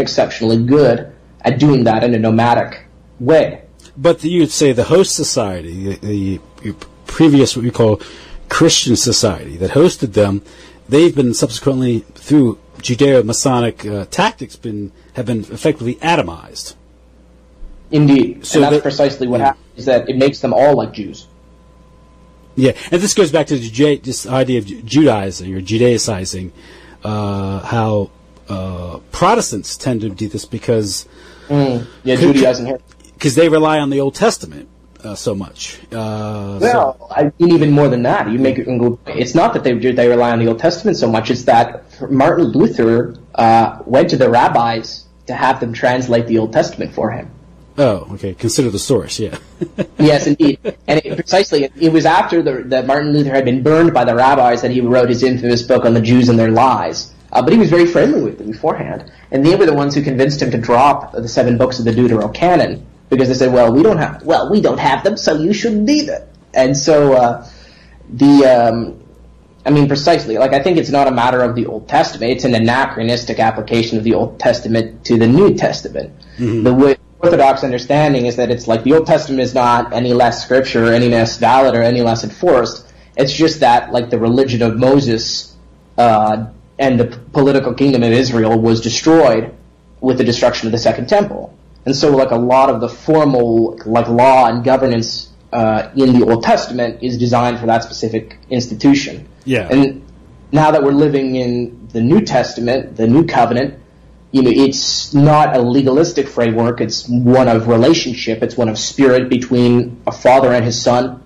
good at doing that in a nomadic way. But you'd say the host society, the previous what we call Christian society that hosted them, they've been subsequently, through Judeo-Masonic tactics, have been effectively atomized. Indeed. So and that's precisely what happens, is that it makes them all like Jews. Yeah, and this goes back to this idea of Judaizing or Judaicizing, how Protestants tend to do this because Judaizing here. Because they rely on the Old Testament so much. I mean, even more than that. You make it go. It's not that they rely on the Old Testament so much. It's that Martin Luther went to the rabbis to have them translate the Old Testament for him. Oh, okay. Consider the source, yeah. Yes, indeed. And it was after that Martin Luther had been burned by the rabbis that he wrote his infamous book on the Jews and their lies. But he was very friendly with them beforehand. And they were the ones who convinced him to drop the 7 books of the Deuterocanon, because they said, we don't have them, so you shouldn't either. And so, precisely, I think it's not a matter of the Old Testament. It's an anachronistic application of the Old Testament to the New Testament. Mm-hmm. The Orthodox understanding is that it's like the Old Testament is not any less scripture, or any less valid, or any less enforced. It's just that, the religion of Moses and the political kingdom of Israel was destroyed with the destruction of the Second Temple. And so, a lot of the formal, law and governance in the Old Testament is designed for that specific institution. Yeah. And now that we're living in the New Testament, the New Covenant, it's not a legalistic framework. It's one of relationship. It's one of spirit between a father and his son,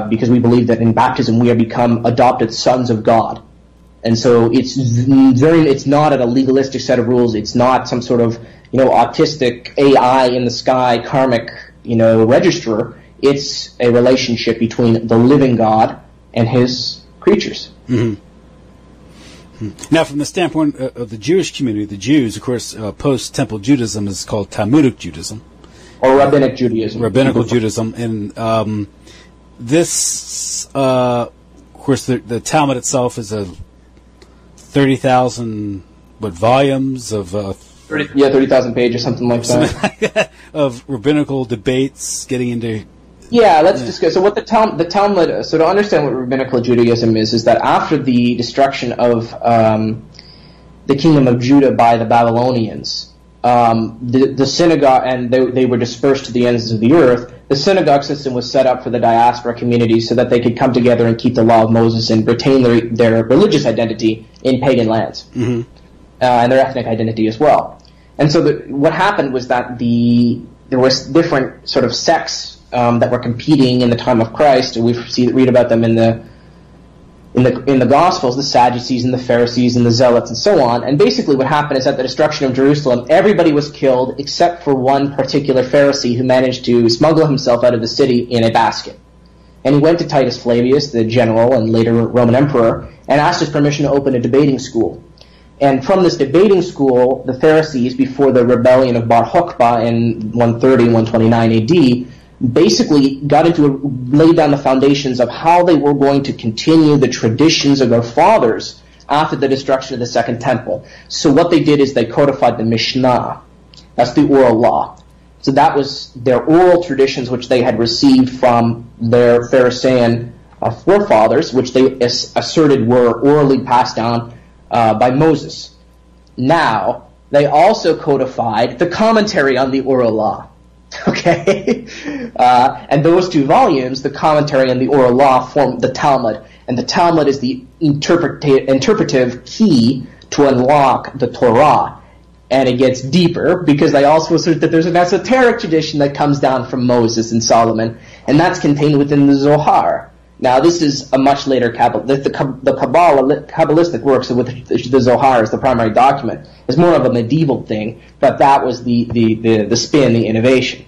because we believe that in baptism we are become adopted sons of God. And so it's not a legalistic set of rules. It's not some sort of, autistic AI in the sky karmic, registrar. It's a relationship between the living God and his creatures. Mm-hmm. Now, from the standpoint of the Jewish community, the Jews, of course, post-Temple Judaism is called Talmudic Judaism. Or Rabbinic Judaism. Rabbinical Judaism. And this, of course, the Talmud itself is a 30,000 volumes of 30,000 pages, something like that. Of rabbinical debates getting into. Yeah, let's discuss. So what the Talmud. So to understand what rabbinical Judaism is that after the destruction of the kingdom of Judah by the Babylonians, the synagogue, and they were dispersed to the ends of the earth. The synagogue system was set up for the diaspora community so that they could come together and keep the law of Moses and retain their religious identity in pagan lands, mm-hmm. And their ethnic identity as well. And so what happened was that there was different sort of sects that were competing in the time of Christ, and we read about them in the Gospels, the Sadducees and the Pharisees and the Zealots and so on. And basically what happened is at the destruction of Jerusalem, everybody was killed except for one particular Pharisee who managed to smuggle himself out of the city in a basket. And he went to Titus Flavius, the general and later Roman emperor, and asked his permission to open a debating school. And from this debating school, the Pharisees, before the rebellion of Bar Kokhba in 130 and 129 AD, basically laid down the foundations of how they were going to continue the traditions of their fathers after the destruction of the Second Temple. So what they did is they codified the Mishnah. That's the oral law. So that was their oral traditions which they had received from their Pharisaic forefathers, which they asserted were orally passed down by Moses. Now, they also codified the commentary on the oral law. Okay? And those 2 volumes, the commentary and the oral law, form the Talmud. And the Talmud is the interpretive key to unlock the Torah. And it gets deeper because they also assert that there's an esoteric tradition that comes down from Moses and Solomon, and that's contained within the Zohar. Now, this is a much later the Kabbalistic works, of which the Zohar is the primary document, is more of a medieval thing, but that was the spin, the innovation.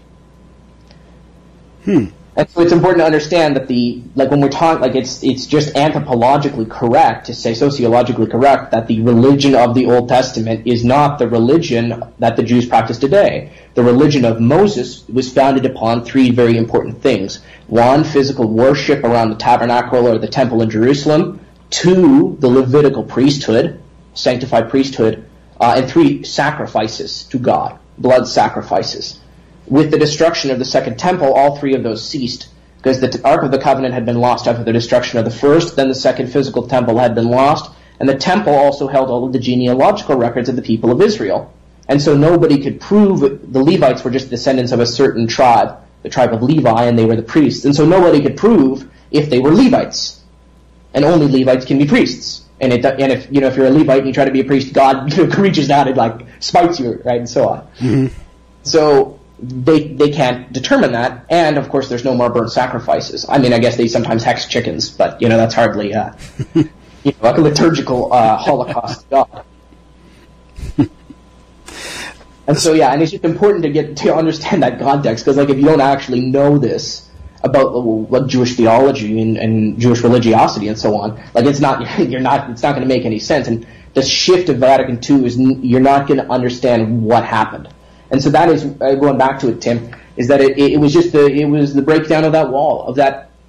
And so it's important to understand that when we're talking, it's just anthropologically correct to say, sociologically correct, that the religion of the Old Testament is not the religion that the Jews practice today. The religion of Moses was founded upon 3 very important things. 1, physical worship around the tabernacle or the temple in Jerusalem. 2, the Levitical priesthood, sanctified priesthood. And 3, sacrifices to God, blood sacrifices. With the destruction of the Second Temple, all 3 of those ceased, because the Ark of the Covenant had been lost after the destruction of the first, then the second physical temple had been lost, and the temple also held all of the genealogical records of the people of Israel. And so nobody could prove the Levites were just descendants of a certain tribe, the tribe of Levi, and they were the priests. And so nobody could prove if they were Levites. And only Levites can be priests. And if you're a Levite and you try to be a priest, God reaches out and like spites you, right, and so on. Mm-hmm. So they can't determine that, and of course there's no more burnt sacrifices. I mean, I guess they sometimes hex chickens, but that's hardly like a liturgical Holocaust God. And so and it's just important to understand that context, because like if you don't actually know this about Jewish theology and Jewish religiosity and so on, like it's not going to make any sense. And the shift of Vatican II is you're not going to understand what happened. And so that is, going back to it, Tim, is that it was the breakdown of that wall, of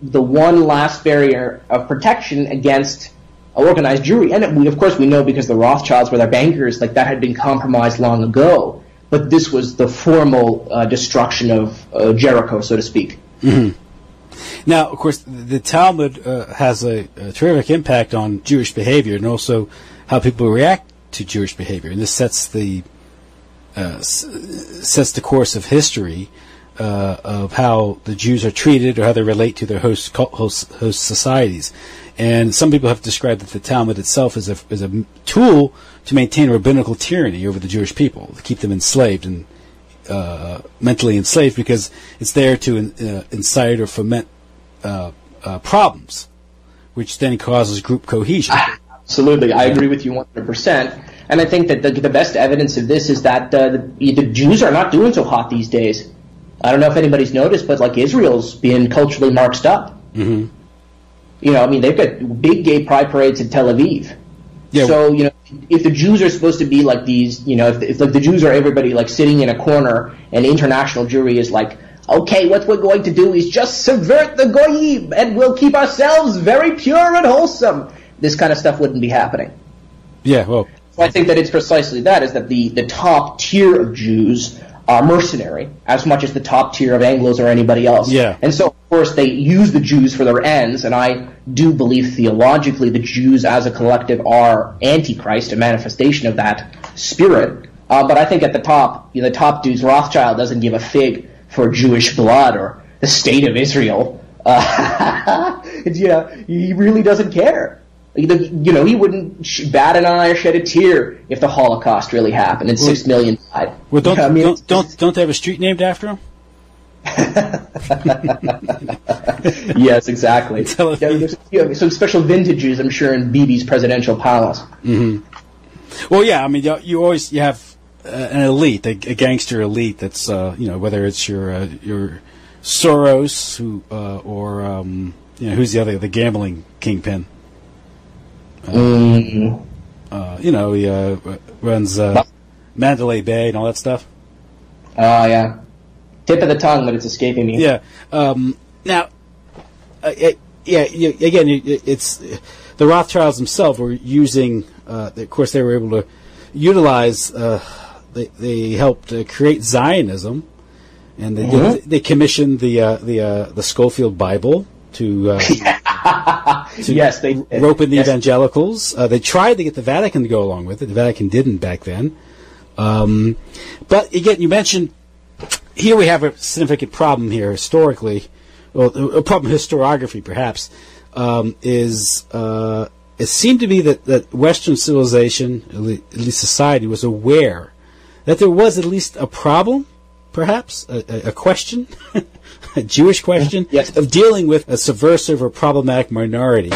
the one last barrier of protection against organized Jewry. And of course we know, because the Rothschilds were their bankers, like that had been compromised long ago. But this was the formal destruction of Jericho, so to speak. Mm-hmm. Now, of course, the Talmud has a terrific impact on Jewish behavior, and also how people react to Jewish behavior. And this sets the course of history of how the Jews are treated or how they relate to their host societies. And some people have described that the Talmud itself is a tool to maintain rabbinical tyranny over the Jewish people, to keep them enslaved and mentally enslaved, because it's there to incite or foment problems, which then causes group cohesion. Absolutely, I agree with you 100%. And I think that the best evidence of this is that the Jews are not doing so hot these days. I don't know if anybody's noticed, but like Israel's being culturally marxed up. Mm-hmm. They've got big gay pride parades in Tel Aviv. Yeah. So, if the Jews are supposed to be like these, if like the Jews are everybody like sitting in a corner, and international Jewry is like, okay, what we're going to do is just subvert the goyim, and we'll keep ourselves very pure and wholesome. This kind of stuff wouldn't be happening. Yeah, well. So I think that it's precisely that, is that the top tier of Jews are mercenary as much as the top tier of Anglos or anybody else. Yeah. And so, of course, they use the Jews for their ends, and I do believe theologically the Jews as a collective are Antichrist, a manifestation of that spirit. But I think at the top, the top dudes, Rothschild doesn't give a fig for Jewish blood or the state of Israel. He really doesn't care. He wouldn't bat an eye or shed a tear if the Holocaust really happened and 6 million died. Well, don't they have a street named after him? Yes, exactly. There's some special vintages, I'm sure, in Bibi's presidential palace. Mm-hmm. Well, yeah, I mean, you have an elite, a gangster elite that's whether it's your Soros or who's the gambling kingpin. He runs Mandalay Bay and all that stuff. Oh, yeah. Tip of the tongue, but it's escaping me. Yeah. Now, it's the Rothschilds themselves were using. Of course, they were able to utilize. They helped create Zionism, and they commissioned the Schofield Bible to yes, they did. Rope in the evangelicals. They tried to get the Vatican to go along with it. The Vatican didn't back then. But again, you mentioned here we have a significant problem here historically. Well, a problem in historiography, perhaps, is it seemed to be that Western civilization, at least society, was aware that there was at least a problem, perhaps, a question, a Jewish question, yes, of dealing with a subversive or problematic minority.